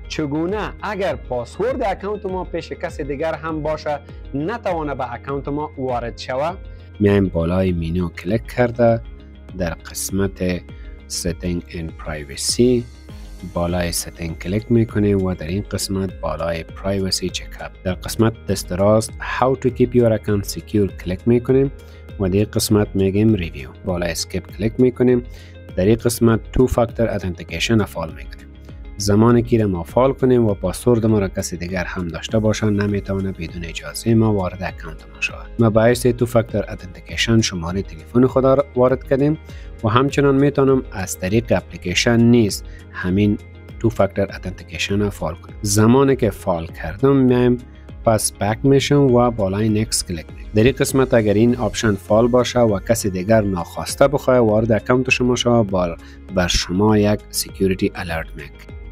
چگونه اگر پاسورد اکانت ما پیش کسی دیگر هم باشه نتوانه به اکانت ما وارد شود؟ میایم بالای مینو کلیک کرده در قسمت Setting and Privacy بالای Setting کلیک میکنیم و در این قسمت بالای Privacy Checkup در قسمت دست راست How to keep your account secure کلیک میکنیم و در این قسمت میگیم Review بالای Skip کلیک میکنیم. در این قسمت Two Factor Authentication فعال میکنیم. زمانی که ما فعال کنیم و پاسورد ما را کسی دیگر هم داشته باشه نمیتونه بدون اجازه ما وارد اکانت ما شود. ما باعث تو فاکتور اتنتیکیشن شماره تلفن خود را وارد کردیم و همچنان میتونم از طریق اپلیکیشن نیز همین تو فاکتور اتنتیکیشن را فعال کنیم. زمانی که فعال کردم میایم پس بک میشم و بالای نکست کلیک میکنم. در این قسمت اگر این آپشن فعال باشه و کسی دیگر ناخواسته بخواد وارد اکانت شما شود بر شما یک سکیوریتی الرت میکنه.